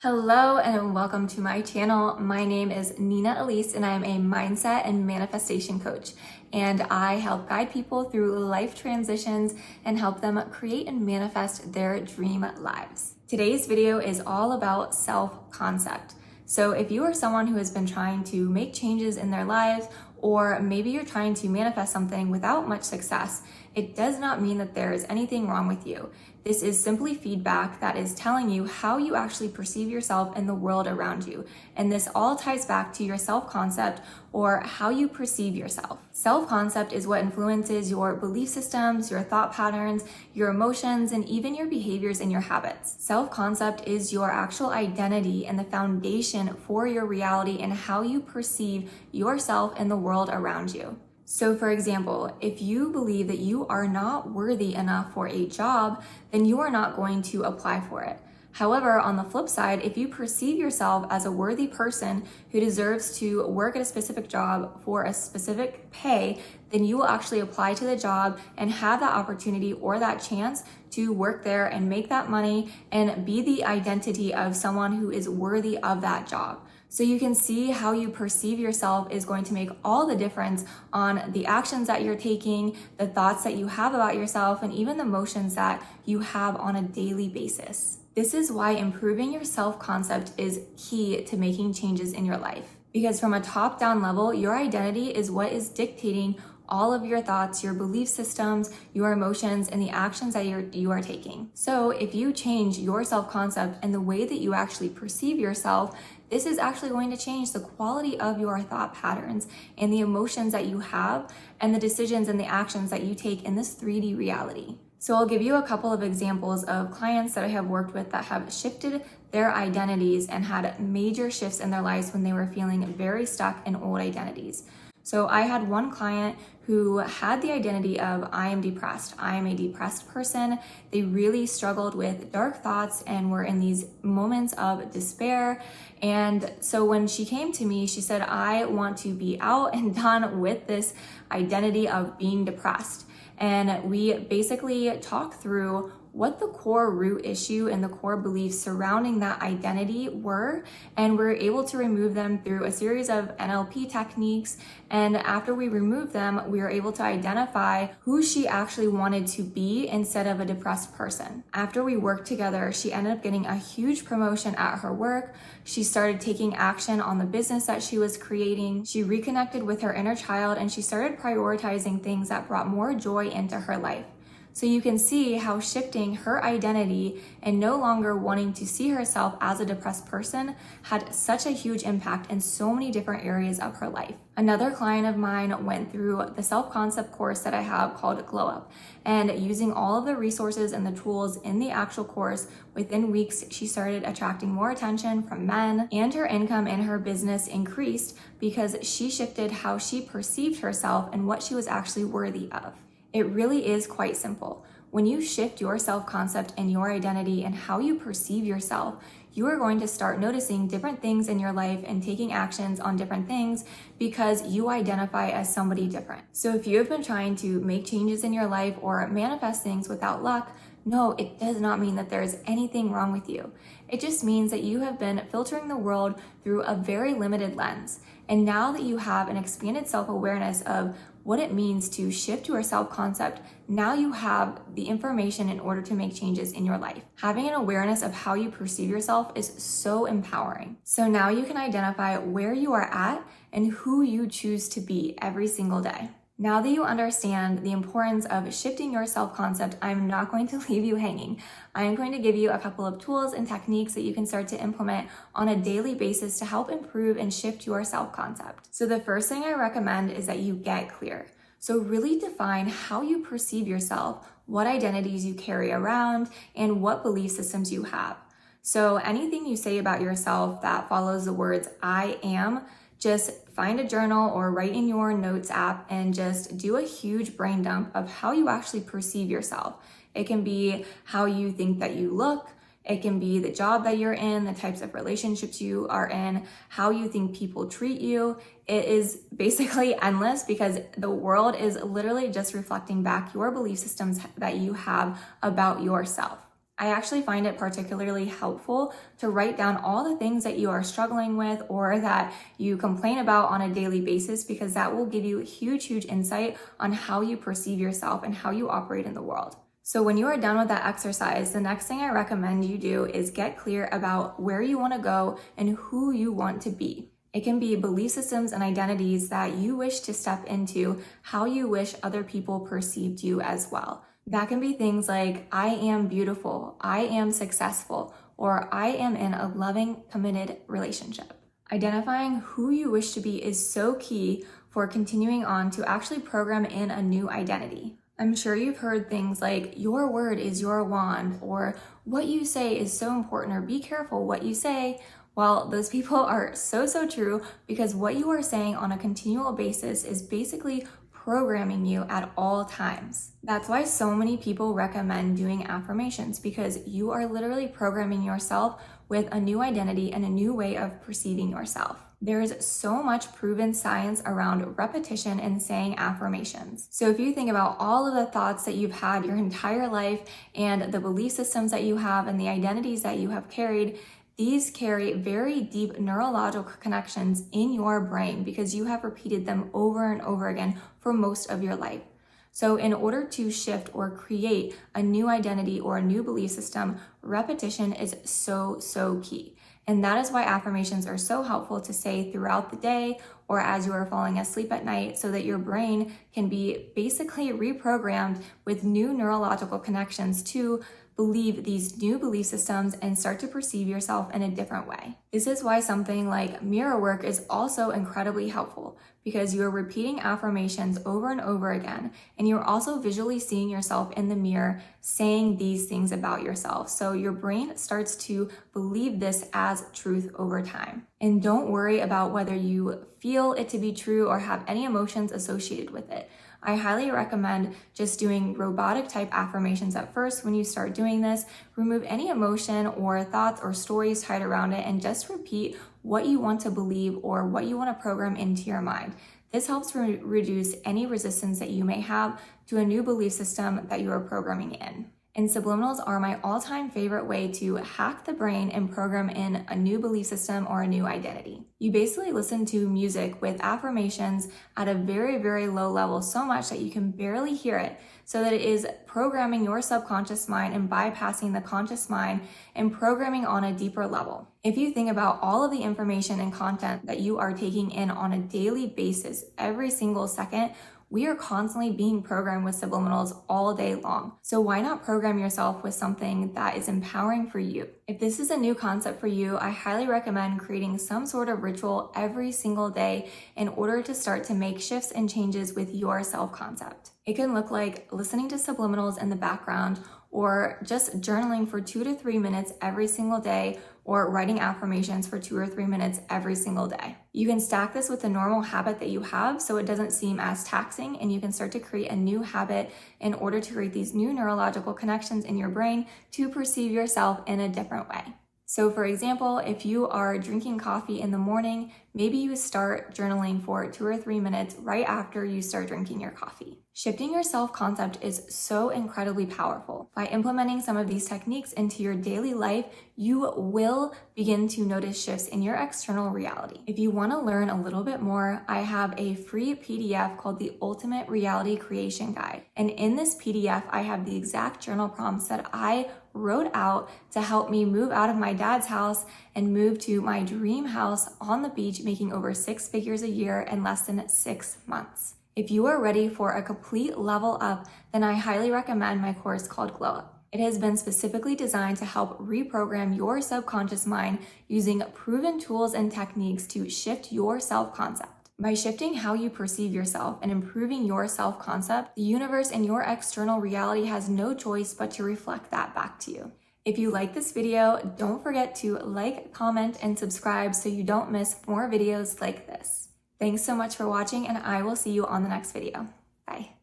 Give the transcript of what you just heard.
Hello and welcome to my channel. My name is Nina Elise and I am a mindset and manifestation coach. And I help guide people through life transitions and help them create and manifest their dream lives. Today's video is all about self-concept. So if you are someone who has been trying to make changes in their lives, or maybe you're trying to manifest something without much success, it does not mean that there is anything wrong with you. This is simply feedback that is telling you how you actually perceive yourself in the world around you. And this all ties back to your self-concept or how you perceive yourself. Self-concept is what influences your belief systems, your thought patterns, your emotions, and even your behaviors and your habits. Self-concept is your actual identity and the foundation for your reality and how you perceive yourself and the world around you. So for example, if you believe that you are not worthy enough for a job, then you are not going to apply for it. However, on the flip side, if you perceive yourself as a worthy person who deserves to work at a specific job for a specific pay, then you will actually apply to the job and have that opportunity or that chance to work there and make that money and be the identity of someone who is worthy of that job. So you can see how you perceive yourself is going to make all the difference on the actions that you're taking, the thoughts that you have about yourself, and even the emotions that you have on a daily basis. This is why improving your self-concept is key to making changes in your life. Because from a top-down level, your identity is what is dictating all of your thoughts, your belief systems, your emotions, and the actions that you are taking. So if you change your self-concept and the way that you actually perceive yourself, this is actually going to change the quality of your thought patterns and the emotions that you have and the decisions and the actions that you take in this 3D reality. So I'll give you a couple of examples of clients that I have worked with that have shifted their identities and had major shifts in their lives when they were feeling very stuck in old identities. So I had one client who had the identity of I am depressed. I am a depressed person. They really struggled with dark thoughts and were in these moments of despair. And so when she came to me, she said, I want to be out and done with this identity of being depressed. And we basically talked through what the core root issue and the core beliefs surrounding that identity were, and we're able to remove them through a series of NLP techniques. And after we removed them, we were able to identify who she actually wanted to be instead of a depressed person. After we worked together, she ended up getting a huge promotion at her work. She started taking action on the business that she was creating. She reconnected with her inner child and she started prioritizing things that brought more joy into her life. So you can see how shifting her identity and no longer wanting to see herself as a depressed person had such a huge impact in so many different areas of her life. Another client of mine went through the self-concept course that I have called Glow Up, and using all of the resources and the tools in the actual course, within weeks she started attracting more attention from men, and her income in her business increased because she shifted how she perceived herself and what she was actually worthy of. It really is quite simple. When you shift your self-concept and your identity and how you perceive yourself, you are going to start noticing different things in your life and taking actions on different things because you identify as somebody different. So if you have been trying to make changes in your life or manifest things without luck, no, it does not mean that there is anything wrong with you. It just means that you have been filtering the world through a very limited lens. And now that you have an expanded self-awareness of what it means to shift your self-concept, now you have the information in order to make changes in your life. Having an awareness of how you perceive yourself is so empowering. So now you can identify where you are at and who you choose to be every single day. Now that you understand the importance of shifting your self-concept, I'm not going to leave you hanging. I'm going to give you a couple of tools and techniques that you can start to implement on a daily basis to help improve and shift your self-concept. So the first thing I recommend is that you get clear. So really define how you perceive yourself, what identities you carry around, and what belief systems you have. So anything you say about yourself that follows the words I am, just find a journal or write in your notes app and just do a huge brain dump of how you actually perceive yourself. It can be how you think that you look. It can be the job that you're in, the types of relationships you are in, how you think people treat you. It is basically endless because the world is literally just reflecting back your belief systems that you have about yourself. I actually find it particularly helpful to write down all the things that you are struggling with or that you complain about on a daily basis, because that will give you huge insight on how you perceive yourself and how you operate in the world. So when you are done with that exercise, the next thing I recommend you do is get clear about where you want to go and who you want to be. It can be belief systems and identities that you wish to step into, how you wish other people perceived you as well. That can be things like, I am beautiful, I am successful, or I am in a loving, committed relationship. Identifying who you wish to be is so key for continuing on to actually program in a new identity. I'm sure you've heard things like, your word is your wand, or what you say is so important, or be careful what you say. Well, those people are so true, because what you are saying on a continual basis is basically programming you at all times. That's why so many people recommend doing affirmations, because you are literally programming yourself with a new identity and a new way of perceiving yourself. There is so much proven science around repetition and saying affirmations. So if you think about all of the thoughts that you've had your entire life and the belief systems that you have and the identities that you have carried, these carry very deep neurological connections in your brain because you have repeated them over and over again for most of your life. So in order to shift or create a new identity or a new belief system, repetition is so key. And that is why affirmations are so helpful to say throughout the day or as you are falling asleep at night, so that your brain can be basically reprogrammed with new neurological connections to believe these new belief systems and start to perceive yourself in a different way. This is why something like mirror work is also incredibly helpful, because you're repeating affirmations over and over again, and you're also visually seeing yourself in the mirror saying these things about yourself. So your brain starts to believe this as truth over time. And don't worry about whether you feel it to be true or have any emotions associated with it. I highly recommend just doing robotic type affirmations at first. When you start doing this, remove any emotion or thoughts or stories tied around it and just repeat what you want to believe or what you want to program into your mind. This helps reduce any resistance that you may have to a new belief system that you are programming in. And subliminals are my all-time favorite way to hack the brain and program in a new belief system or a new identity. You basically listen to music with affirmations at a very low level, so much that you can barely hear it, so that it is programming your subconscious mind and bypassing the conscious mind and programming on a deeper level. If you think about all of the information and content that you are taking in on a daily basis, every single second, we are constantly being programmed with subliminals all day long. So why not program yourself with something that is empowering for you? If this is a new concept for you, I highly recommend creating some sort of ritual every single day in order to start to make shifts and changes with your self-concept. It can look like listening to subliminals in the background, or just journaling for 2 to 3 minutes every single day, or writing affirmations for 2 or 3 minutes every single day. You can stack this with a normal habit that you have so it doesn't seem as taxing, and you can start to create a new habit in order to create these new neurological connections in your brain to perceive yourself in a different way. So for example, if you are drinking coffee in the morning, maybe you start journaling for 2 or 3 minutes right after you start drinking your coffee. Shifting your self-concept is so incredibly powerful. By implementing some of these techniques into your daily life, you will begin to notice shifts in your external reality. If you want to learn a little bit more, I have a free PDF called the Ultimate Reality Creation Guide. And in this PDF, I have the exact journal prompts that I wrote out to help me move out of my dad's house and move to my dream house on the beach, making over 6 figures a year in less than 6 months. If you are ready for a complete level up, then I highly recommend my course called Glow Up. It has been specifically designed to help reprogram your subconscious mind using proven tools and techniques to shift your self-concept. By shifting how you perceive yourself and improving your self-concept, the universe and your external reality has no choice but to reflect that back to you. If you like this video, don't forget to like, comment, and subscribe so you don't miss more videos like this. Thanks so much for watching, and I will see you on the next video. Bye.